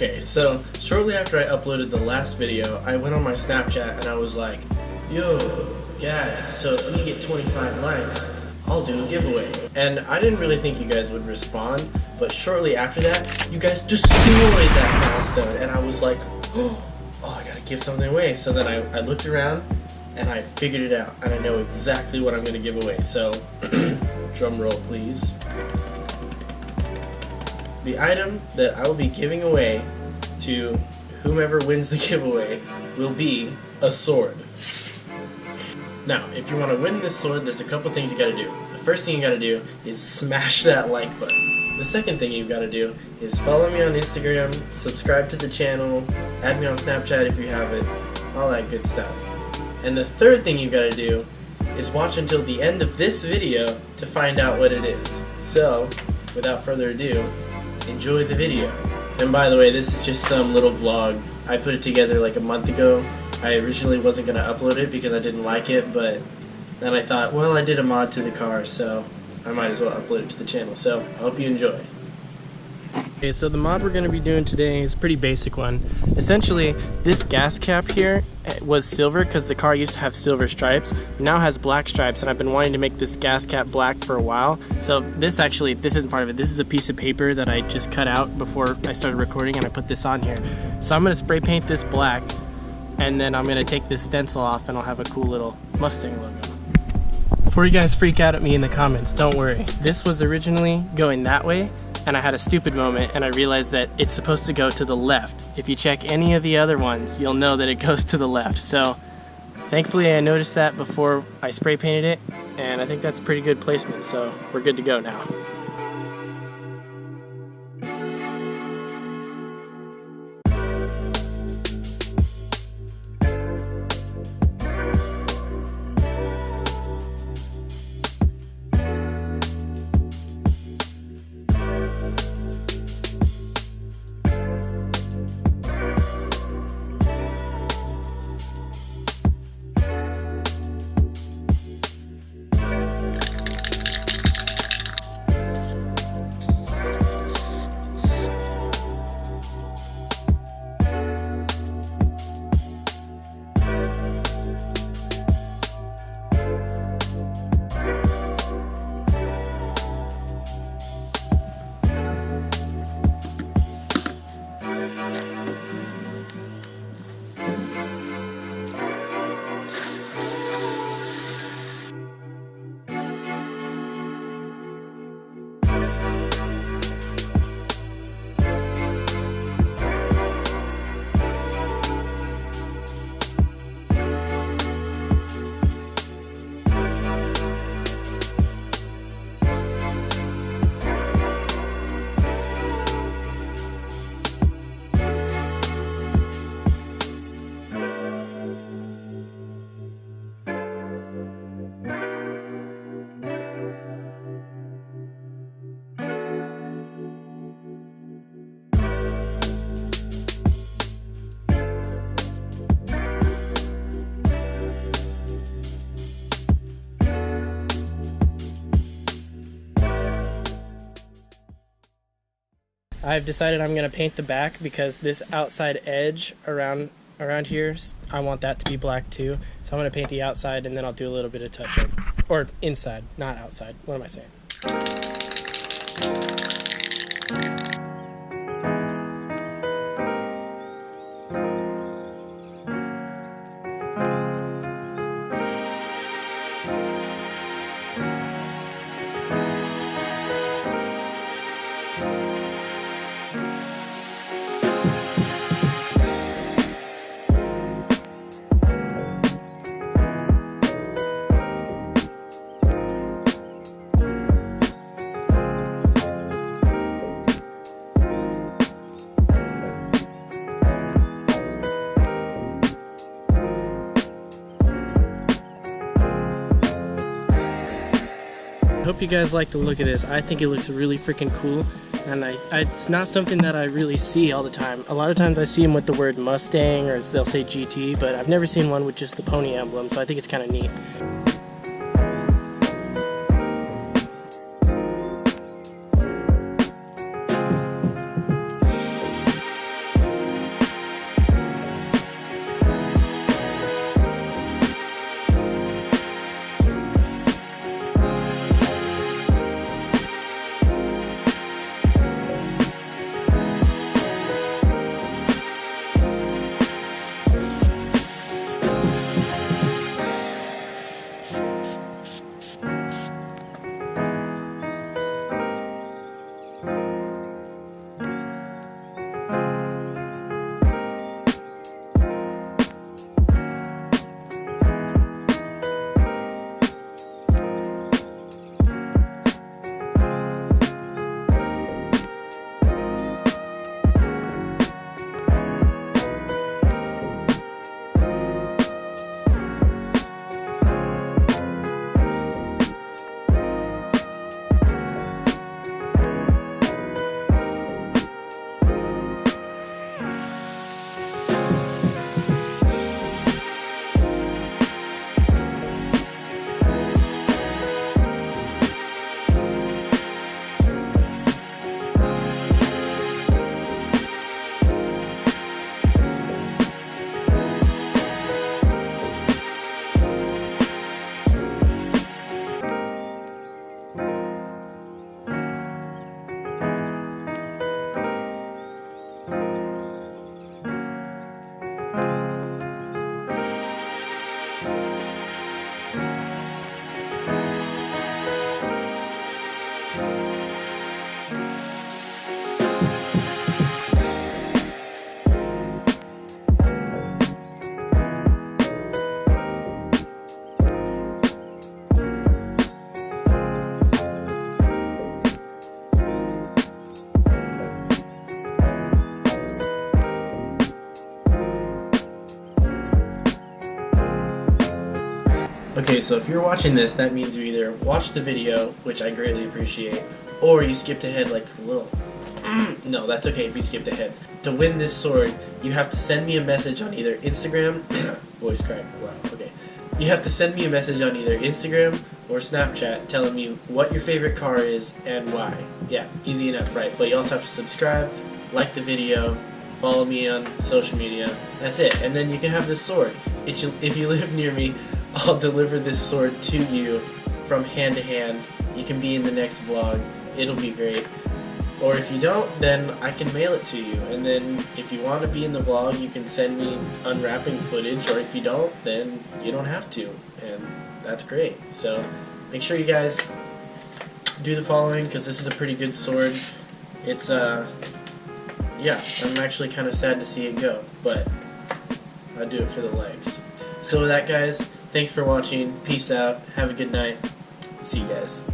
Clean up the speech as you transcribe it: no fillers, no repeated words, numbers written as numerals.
Okay, so shortly after I uploaded the last video, I went on my Snapchat and I was like, yo, guys, so if we get 25 likes, I'll do a giveaway. And I didn't really think you guys would respond, but shortly after that, you guys destroyed that milestone, and I was like, oh, I gotta give something away. So then I looked around and I figured it out, and I know exactly what I'm gonna give away. So, drum roll please. The item that I will be giving away to whomever wins the giveaway will be a sword. Now, if you want to win this sword, there's a couple things you gotta do. The first thing you gotta do is smash that like button. The second thing you've gotta do is follow me on Instagram, subscribe to the channel, add me on Snapchat if you have it, all that good stuff. And the third thing you gotta do is watch until the end of this video to find out what it is. So, without further ado, enjoy the video. And by the way, this is just some little vlog. I put it together like a month ago. I originally wasn't going to upload it because I didn't like it, but then I thought, well, I did a mod to the car, so I might as well upload it to the channel. So, I hope you enjoy. Okay, so the mod we're going to be doing today is a pretty basic one. Essentially, this gas cap here was silver because the car used to have silver stripes. It now has black stripes, and I've been wanting to make this gas cap black for a while. So this isn't part of it. This is a piece of paper that I just cut out before I started recording, and I put this on here. So I'm going to spray paint this black, and then I'm going to take this stencil off, and I'll have a cool little Mustang logo. Before you guys freak out at me in the comments, don't worry. This was originally going that way, and I had a stupid moment and I realized that it's supposed to go to the left. If you check any of the other ones, you'll know that it goes to the left. So thankfully I noticed that before I spray painted it, and I think that's pretty good placement, so we're good to go now. I've decided I'm going to paint the back because this outside edge around here, I want that to be black too. So I'm going to paint the outside and then I'll do a little bit of touch-up. Or inside, not outside. What am I saying? I hope you guys like the look of this. I think it looks really freaking cool, and it's not something that I really see all the time. A lot of times I see them with the word Mustang, or they'll say GT, but I've never seen one with just the pony emblem, so I think it's kind of neat. Okay, so if you're watching this, that means you either watched the video, which I greatly appreciate, or you skipped ahead like a little. No, that's okay if you skipped ahead. To win this sword, you have to send me a message on either Instagram. Voice crack. Wow. Okay. You have to send me a message on either Instagram or Snapchat telling me what your favorite car is and why. Yeah, easy enough, right? But you also have to subscribe, like the video, follow me on social media. That's it. And then you can have this sword. If you live near me, I'll deliver this sword to you from hand to hand. You can be in the next vlog. It'll be great. Or if you don't, then I can mail it to you. And then if you want to be in the vlog, you can send me unwrapping footage. Or if you don't, then you don't have to. And that's great. So make sure you guys do the following, because this is a pretty good sword. It's, yeah, I'm actually kind of sad to see it go. But I'll do it for the legs. So with that, guys, thanks for watching. Peace out. Have a good night. See you guys.